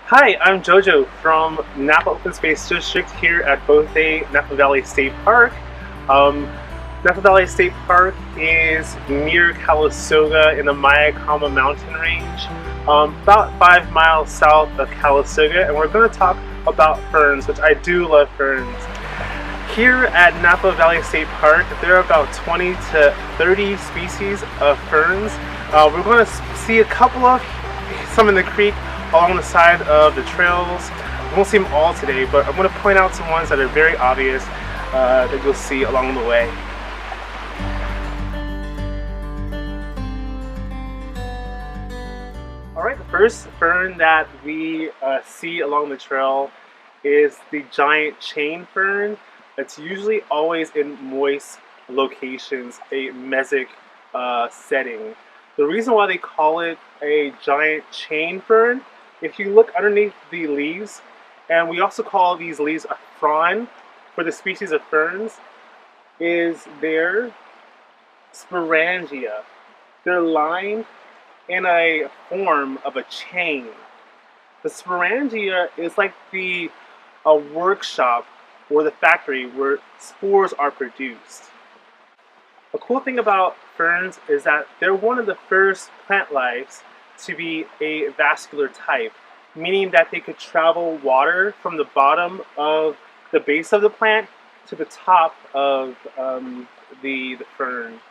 Hi, I'm JoeJoe from Napa Open Space District here at Both-Napa Valley State Park. Um, Napa Valley State Park is near Calistoga in the Mayakama mountain range, about 5 miles south of Calistoga, and we're going to talk about ferns, which I do love ferns. Here at Napa Valley State Park, there are about 20 to 30 species of ferns. We're going to see a couple of some in the creek along the side of the trails. We won't see them all today, but I'm going to point out some ones that are very obvious that you'll see along the way. Alright, the first fern that we see along the trail is the giant chain fern. It's usually always in moist locations, a mesic setting. The reason why they call it a giant chain fern, if you look underneath the leaves, and we also call these leaves a frond for the species of ferns, is their sporangia. They're lined in a form of a chain. The sporangia is like a workshop or the factory where spores are produced. The cool thing about ferns is that they're one of the first plant lives to be a vascular type, meaning that they could travel water from the bottom of the base of the plant to the top of the fern.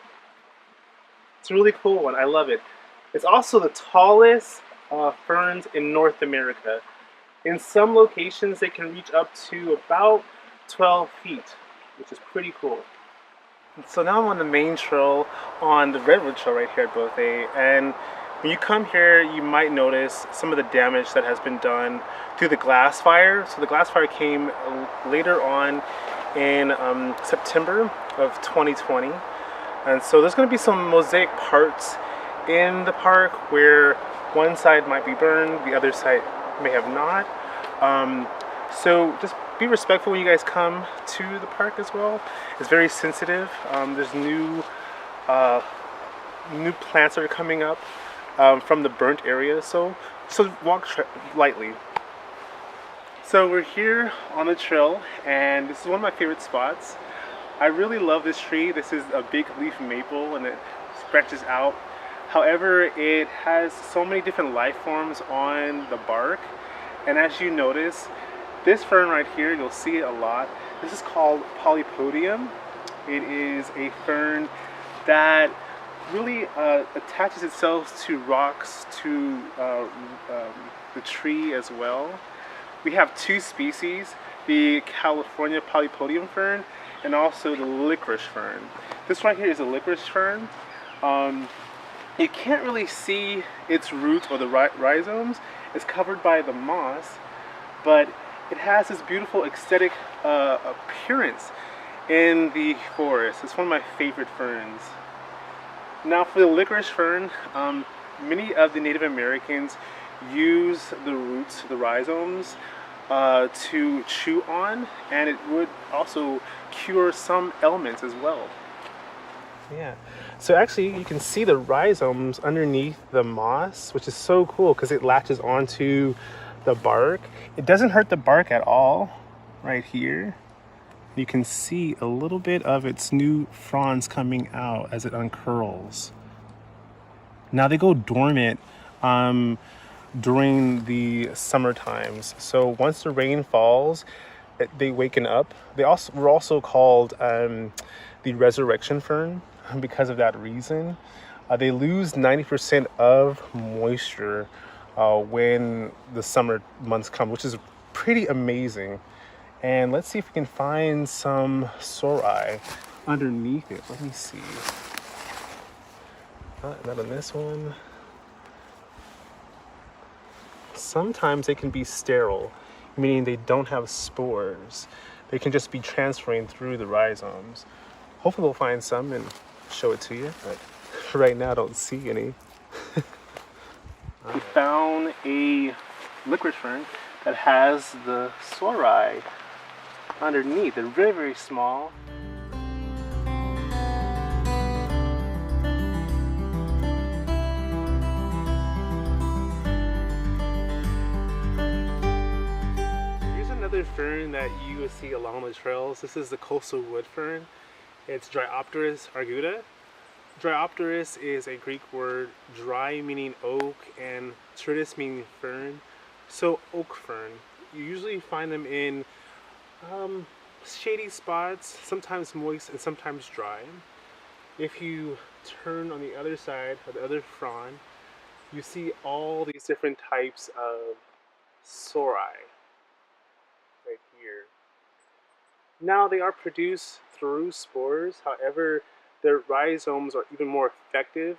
It's a really cool one. I love it. It's also the tallest ferns in North America. In some locations, they can reach up to about 12 feet, which is pretty cool. So now I'm on the main trail on the Redwood Trail right here at Bothe, and when you come here, you might notice some of the damage that has been done through the glass fire. So the glass fire came later on in September of 2020, and so there's going to be some mosaic parts in the park where one side might be burned, the other side may have not. So just be respectful when you guys come to the park as well. It's very sensitive. There's new plants that are coming up from the burnt area, so walk lightly. So we're here on the trail, and this is one of my favorite spots. I really love this tree. This is a big leaf maple, and it branches out. However, it has so many different life forms on the bark, and as you notice, this fern right here, you'll see it a lot. This is called Polystichum. It is a fern that really attaches itself to rocks, to the tree as well. We have two species, the California Polystichum fern and also the licorice fern. This right here is a licorice fern. You can't really see its roots or the rhizomes. It's covered by the moss, but it has this beautiful aesthetic appearance in the forest. It's one of my favorite ferns. Now for the licorice fern, many of the Native Americans use the roots, the rhizomes, to chew on, and it would also cure some ailments as well. Yeah, so actually you can see the rhizomes underneath the moss, which is so cool because it latches onto the bark. It doesn't hurt the bark at all. Right here you can see a little bit of its new fronds coming out as it uncurls. Now they go dormant during the summer times, so once the rain falls they waken up. Were also called the resurrection fern because of that reason. They lose 90% of moisture when the summer months come, which is pretty amazing. And let's see if we can find some sori underneath it. Let me see. Not on this one. Sometimes they can be sterile, meaning they don't have spores. They can just be transferring through the rhizomes. Hopefully we'll find some and show it to you, but right now I don't see any. We found a licorice fern that has the sori underneath. They're very, very small. common fern that you would see along the trails. This is the coastal wood fern. It's Dryopteris arguta. Dryopteris is a Greek word, dry meaning oak and tertis meaning fern. So oak fern. You usually find them in shady spots, sometimes moist and sometimes dry. If you turn on the other side, or the other frond, you see all these different types of sori right here. Now they are produced through spores, however, their rhizomes are even more effective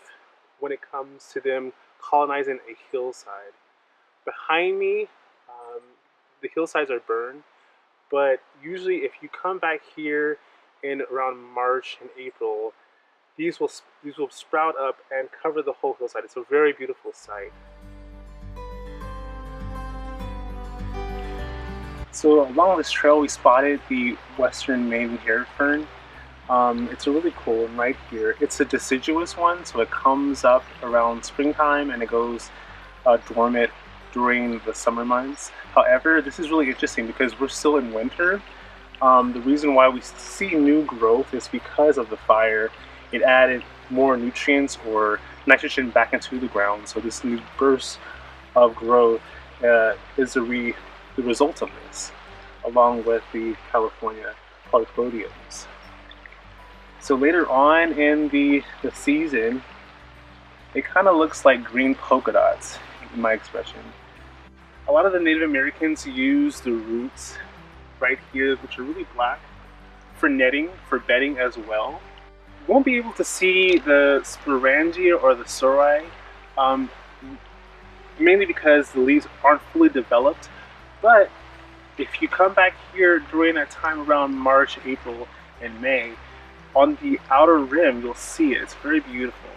when it comes to them colonizing a hillside. Behind me, the hillsides are burned, but usually if you come back here in around March and April, these will sprout up and cover the whole hillside. It's a very beautiful sight. So along this trail we spotted the western maidenhair fern. It's a really cool one right here. It's a deciduous one, so it comes up around springtime and it goes dormant during the summer months. However, this is really interesting because we're still in winter. The reason why we see new growth is because of the fire. It added more nutrients or nitrogen back into the ground, so this new burst of growth is the result of this, along with the California polypodiums. So later on in the season, it kind of looks like green polka dots, in my expression. A lot of the Native Americans use the roots right here, which are really black, for netting, for bedding as well. You won't be able to see the sporangia or the sori, mainly because the leaves aren't fully developed. But if you come back here during that time around March, April, and May, on the outer rim, you'll see it. It's very beautiful.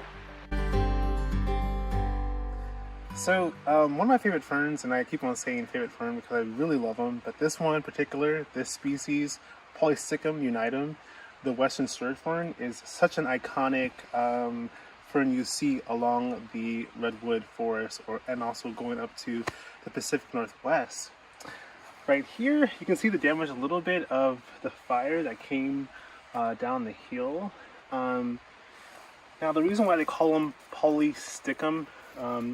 So one of my favorite ferns, and I keep on saying favorite fern because I really love them, but this one in particular, this species, Polystichum unitum, the western sword fern, is such an iconic fern you see along the redwood forest and also going up to the Pacific Northwest. Right here, you can see the damage a little bit of the fire that came down the hill. Now the reason why they call them Polystichum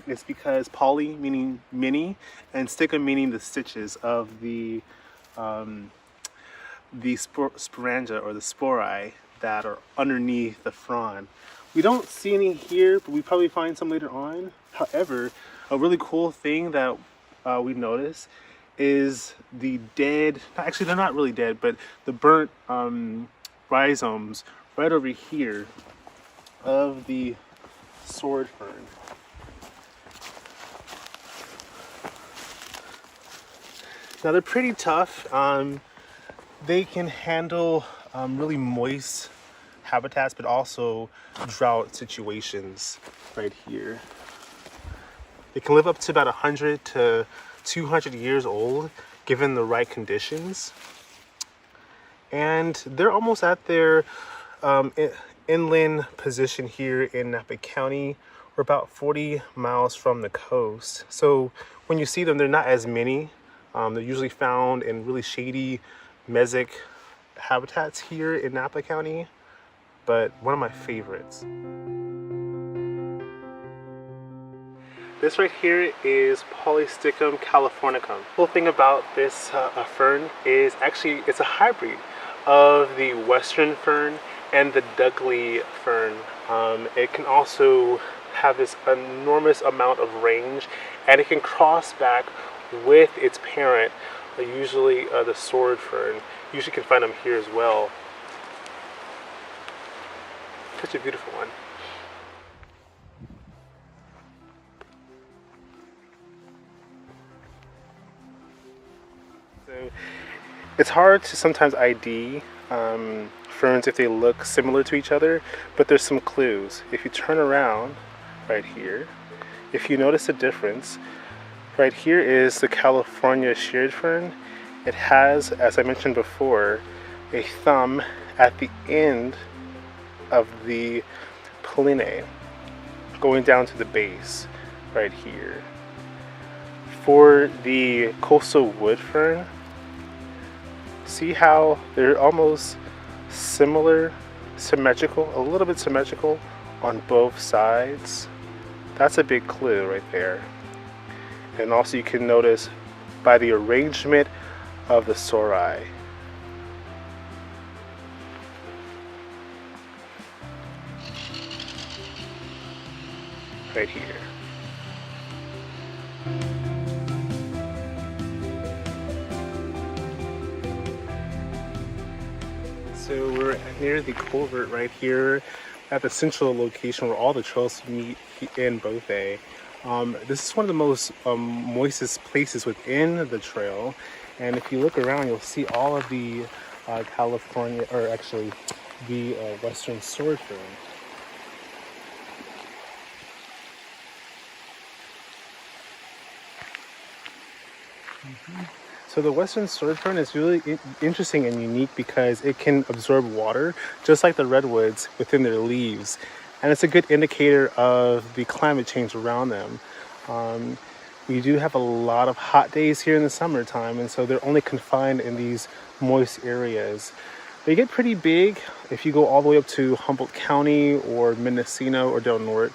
is because poly meaning many and sticum meaning the stitches of the sporangia or the spori that are underneath the frond. We don't see any here, but we probably find some later on. However, a really cool thing that we notice is the dead, actually they're not really dead, but the burnt rhizomes right over here of the sword fern. Now they're pretty tough. They can handle really moist habitats, but also drought situations right here. They can live up to about 100 to 200 years old, given the right conditions. And they're almost at their inland position here in Napa County. We're about 40 miles from the coast. So when you see them, they're not as many. They're usually found in really shady mesic habitats here in Napa County, but one of my favorites. This right here is Polystichum californicum. The cool thing about this fern is actually it's a hybrid of the western fern and the Douglas fern. It can also have this enormous amount of range, and it can cross back with its parent, usually the sword fern. You usually can find them here as well. Such a beautiful one. So it's hard to sometimes ID ferns if they look similar to each other, but there's some clues. If you turn around right here, if you notice a difference, right here is the California sheared fern. It has, as I mentioned before, a thumb at the end of the pollinae going down to the base right here. For the coastal wood fern, See how they're almost symmetrical, a little bit symmetrical on both sides? That's a big clue right there. And also you can notice by the arrangement of the sori. Right here. So we're near the culvert right here at the central location where all the trails meet in Bothe. This is one of the most moistest places within the trail, and if you look around, you'll see all of the California, or actually the Western sword fern. So the Western sword fern is really interesting and unique because it can absorb water just like the redwoods within their leaves, and it's a good indicator of the climate change around them. We do have a lot of hot days here in the summertime, and so they're only confined in these moist areas. They get pretty big if you go all the way up to Humboldt County or Mendocino or Del Norte.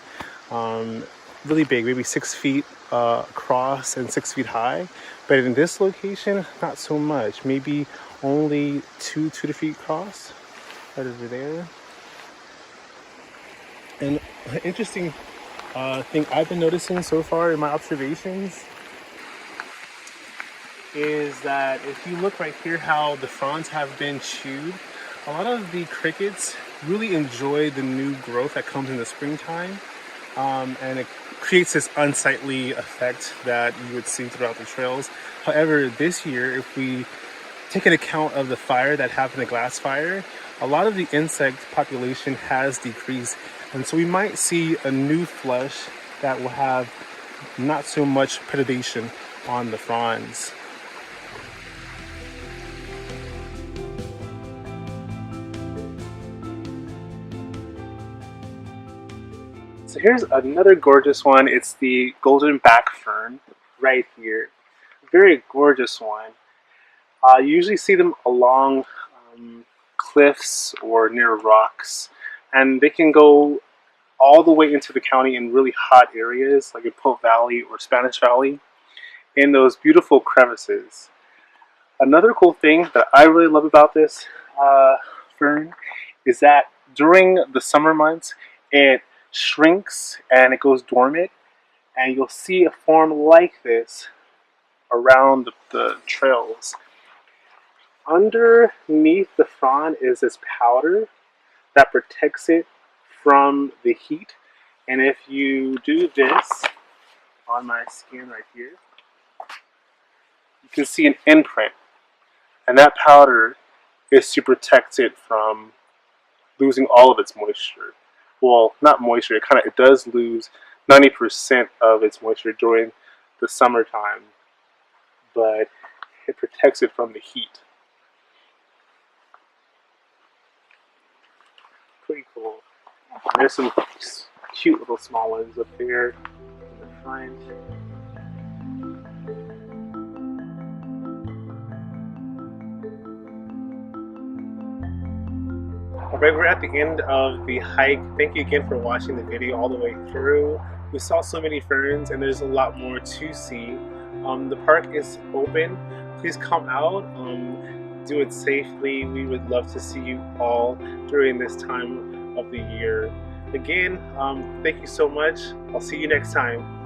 Really big, maybe 6 feet across and 6 feet high. But in this location, not so much. Maybe only 2 feet across, right over there. And an interesting thing I've been noticing so far in my observations is that if you look right here how the fronds have been chewed, a lot of the crickets really enjoy the new growth that comes in the springtime, and it creates this unsightly effect that you would see throughout the trails. However, this year, if we take an account of the fire that happened, the glass fire, a lot of the insect population has decreased, and so we might see a new flush that will have not so much predation on the fronds. So here's another gorgeous one. It's the golden back fern right here. Very gorgeous one. You usually see them along cliffs or near rocks, and they can go all the way into the county in really hot areas like in Pope Valley or Spanish Valley in those beautiful crevices. Another cool thing that I really love about this fern is that during the summer months it shrinks and it goes dormant, and you'll see a form like this around the trails. Underneath the frond is this powder that protects it from the heat, and if you do this on my skin right here, you can see an imprint, and that powder is to protect it from losing all of its moisture. Well, not moisture, it does lose 90% of its moisture during the summertime, but it protects it from the heat. Pretty cool. And there's some cute little small ones up there in the front. Alright, we're at the end of the hike. Thank you again for watching the video all the way through. We saw so many ferns and there's a lot more to see. The park is open. Please come out. Do it safely. We would love to see you all during this time of the year. Again, thank you so much. I'll see you next time.